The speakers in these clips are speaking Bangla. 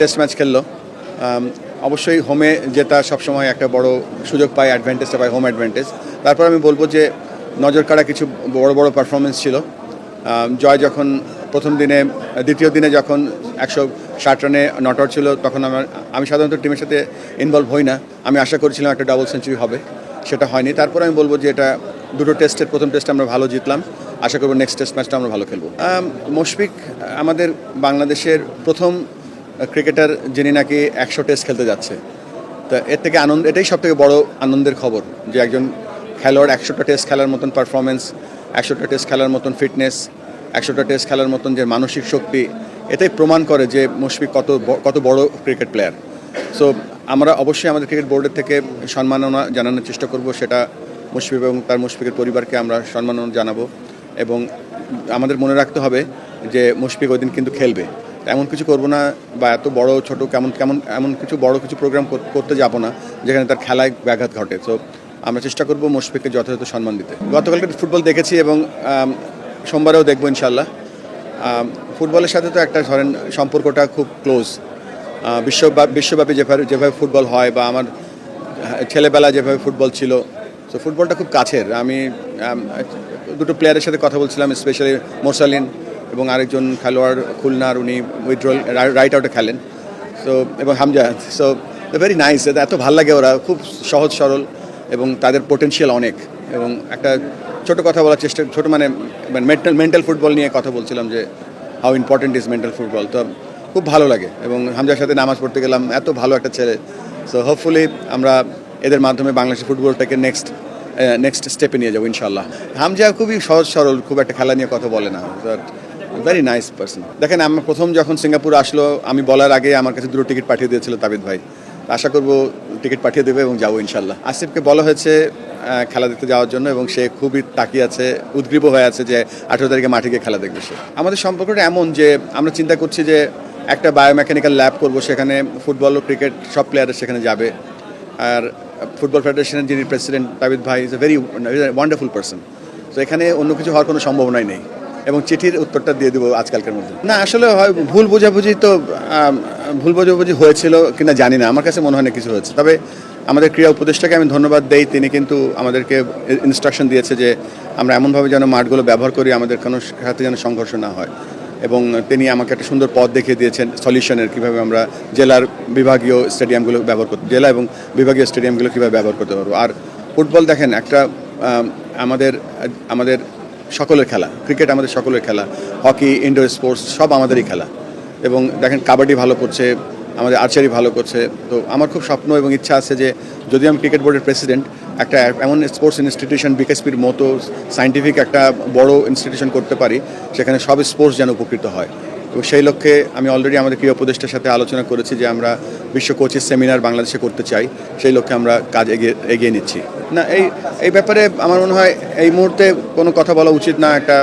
টেস্ট ম্যাচ খেললো। অবশ্যই হোমে জেতা সবসময় একটা বড় সুযোগ পায়, অ্যাডভান্টেজটা পায়, হোম অ্যাডভান্টেজ। তারপর আমি বলবো যে নজর কাড়া কিছু বড় বড় পারফরমেন্স ছিল। জয় যখন প্রথম দিনে, দ্বিতীয় দিনে যখন 160 রানে নট আউট ছিল, তখন আমি সাধারণত টিমের সাথে ইনভলভ হই না। আমি আশা করেছিলাম একটা ডাবল সেঞ্চুরি হবে, সেটা হয়নি। তারপর আমি বলবো যে এটা দুটো টেস্টের প্রথম টেস্ট আমরা ভালো জিতলাম, আশা করবো নেক্সট টেস্ট ম্যাচটা আমরা ভালো খেলবো। মুশফিক আমাদের বাংলাদেশের প্রথম ক্রিকেটার যিনি নাকি 100 টেস্ট খেলতে যাচ্ছে। তো এর থেকে আনন্দ, এটাই সবথেকে বড় আনন্দের খবর যে একজন খেলোয়াড় 100টা টেস্ট খেলার মতন পারফরমেন্স, 100টা টেস্ট খেলার মতন ফিটনেস, 100টা টেস্ট খেলার মতন যে মানসিক শক্তি, এটাই প্রমাণ করে যে মুশফিক কত বড় ক্রিকেট প্লেয়ার। সো আমরা অবশ্যই আমাদের ক্রিকেট বোর্ডের থেকে সম্মাননা জানানোর চেষ্টা করব, সেটা মুশফিক এবং তার মুশফিকের পরিবারকে আমরা সম্মাননা জানাবো। এবং আমাদের মনে রাখতে হবে যে মুশফিক ওই দিন কিন্তু খেলবে। এমন কিছু করবো না বা এত বড় ছোট এমন কিছু বড় কিছু প্রোগ্রাম করতে যাব না যেখানে তার খেলায় ব্যাঘাত ঘটে। তো আমরা চেষ্টা করব মুশফিককে যথাযথ সম্মান দিতে। গতকালকে ফুটবল দেখেছি এবং সোমবারেও দেখবো ইনশাল্লাহ। ফুটবলের সাথে তো একটা ধরেন সম্পর্কটা খুব ক্লোজ। বিশ্বব্যাপী যেভাবে ফুটবল হয় বা আমার ছেলেবেলা যেভাবে ফুটবল ছিল, তো ফুটবলটা খুব কাছের। আমি দুটো প্লেয়ারের সাথে কথা বলছিলাম, স্পেশালি মোরসালিন এবং আরেকজন খেলোয়াড় খুলনার, উনি উইথড্রল রাইট আউটে খেলেন। সো এবং হামজা, সো ভেরি নাইস। এত ভালো লাগে, ওরা খুব সহজ সরল এবং তাদের পোটেনশিয়াল অনেক। এবং একটা ছোট কথা বলার চেষ্টা, ছোট মানে মেন্টাল ফুটবল নিয়ে কথা বলছিলাম যে how important is mental football. তো খুব ভালো লাগে এবং হামজার সাথে নামাজ পড়তে গেলাম, এত ভালো একটা ছেলে। সো হোপফুলি আমরা এদের মাধ্যমে বাংলাদেশের ফুটবলটাকে নেক্সট স্টেপে নিয়ে যাবো ইনশাল্লাহ। হামজা খুবই সহজ সরল, খুব একটা খেলা নিয়ে কথা বলে না, ভেরি নাইস পার্সন। দেখেন, আমার প্রথম যখন সিঙ্গাপুর আসলো, আমি বলার আগে আমার কাছে 2টো টিকিট পাঠিয়ে দিয়েছিল তাবিদ ভাই। আশা করবো টিকিট পাঠিয়ে দেবে এবং যাবো ইনশাল্লাহ। আসিফকে বলা হয়েছে খেলা দেখতে যাওয়ার জন্য এবং সে খুবই তাকিয়ে আছে, উদ্গ্রীব হয়ে আছে যে 18 তারিখে মাঠে গিয়ে খেলা দেখবে সে। আমাদের সম্পর্কটা এমন যে আমরা চিন্তা করছি যে একটা বায়োমেকানিক্যাল ল্যাব করব, সেখানে ফুটবল ও ক্রিকেট সব প্লেয়ার সেখানে যাবে। আর ফুটবল ফেডারেশনের যিনি প্রেসিডেন্ট তাবিদ ভাই is a very wonderful person. তো এখানে অন্য কিছু হওয়ার কোনো সম্ভাবনাই নেই এবং চিঠির উত্তরটা দিয়ে দেবো আজকালকের মধ্যে। না, আসলে হয় ভুল বোঝাবুঝি হয়েছিল কিনা জানি না, আমার কাছে মনে হয় না কিছু হয়েছে। তবে আমাদের ক্রীড়া উপদেষ্টাকে আমি ধন্যবাদ দেই, তিনি কিন্তু আমাদেরকে ইনস্ট্রাকশন দিয়েছে যে আমরা এমনভাবে যেন মাঠগুলো ব্যবহার করি আমাদের কোনো সাথে যেন সংঘর্ষ না হয়। এবং তিনি আমাকে একটা সুন্দর পথ দেখিয়ে দিয়েছেন সলিউশনের, কীভাবে আমরা জেলা এবং বিভাগীয় স্টেডিয়ামগুলো কীভাবে ব্যবহার করতে পারবো। আর ফুটবল দেখেন, একটা আমাদের সকলের খেলা, ক্রিকেট আমাদের সকলের খেলা, হকি, ইনডোর স্পোর্টস সব আমাদেরই খেলা। এবং দেখেন কাবাডি ভালো করছে, আমাদের আর্চারি ভালো করছে। তো আমার খুব স্বপ্ন এবং ইচ্ছা আছে যে যদি আমি ক্রিকেট বোর্ডের প্রেসিডেন্ট, একটা এমন স্পোর্টস ইনস্টিটিউশন বিকেএসপির মতো সায়েন্টিফিক একটা বড় ইনস্টিটিউশন করতে পারি, সেখানে সব স্পোর্টস যেন উপকৃত হয়। এবং সেই লক্ষ্যে আমি অলরেডি আমাদের ক্রীড়া উপদেষ্টার সাথে আলোচনা করেছি যে আমরা বিশ্ব কোচের সেমিনার বাংলাদেশে করতে চাই। সেই লক্ষ্যে আমরা কাজ এগিয়ে নিচ্ছি। না, এই ব্যাপারে আমার মনে হয় এই মুহূর্তে কোনো কথা বলা উচিত না। একটা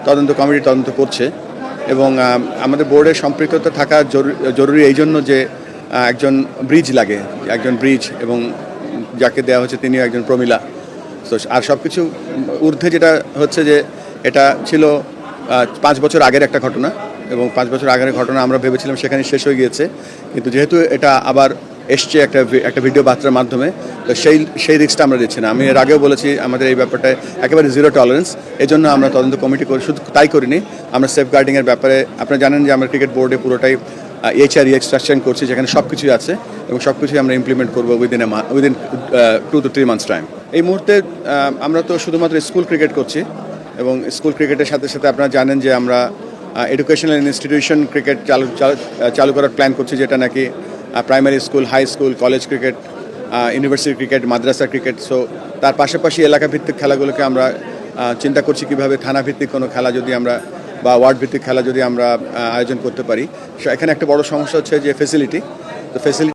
তদন্ত কমিটি তদন্ত করছে এবং আমাদের বোর্ডের সম্পৃক্ততা থাকা জরুরি এই জন্য যে একজন ব্রিজ লাগে, এবং যাকে দেওয়া হচ্ছে তিনিও একজন প্রমিলা। তো আর সব কিছু ঊর্ধ্বে যেটা হচ্ছে যে এটা ছিল 5 বছর আগের একটা ঘটনা এবং 5 বছর আগের ঘটনা আমরা ভেবেছিলাম সেখানে শেষ হয়ে গিয়েছে, কিন্তু যেহেতু এটা আবার এসছে একটা ভিডিও বার্তার মাধ্যমে, তো সেই রিস্কটা আমরা দিচ্ছি না। আমি এর আগেও বলেছি আমাদের এই ব্যাপারটায় একেবারে জিরো টলারেন্স। এই জন্য আমরা তদন্ত কমিটি করে, শুধু তাই করিনি, আমরা সেফগার্ডিংয়ের ব্যাপারে, আপনারা জানেন যে আমরা ক্রিকেট বোর্ডে পুরোটাই HRE স্ট্রাকচারিং করছি, যেখানে সব কিছুই আছে এবং সব কিছুই আমরা ইমপ্লিমেন্ট করবো উইদিন 2 to 3 months টাইম। এই মুহূর্তে আমরা তো শুধুমাত্র স্কুল ক্রিকেট করছি এবং স্কুল ক্রিকেটের সাথে সাথে আপনারা জানেন যে আমরা এডুকেশনাল ইনস্টিটিউশন ক্রিকেট চালু করার প্ল্যান করছি, যেটা নাকি primary school, high school, college cricket, university cricket, মাদ্রাসা ক্রিকেট। সো তার পাশাপাশি এলাকাভিত্তিক খেলাগুলোকে আমরা চিন্তা করছি কীভাবে থানাভিত্তিক কোনো খেলা যদি আমরা বা ওয়ার্ড ভিত্তিক খেলা যদি আমরা আয়োজন করতে পারি। এখানে একটা বড় সমস্যা হচ্ছে যে ফেসিলিটি।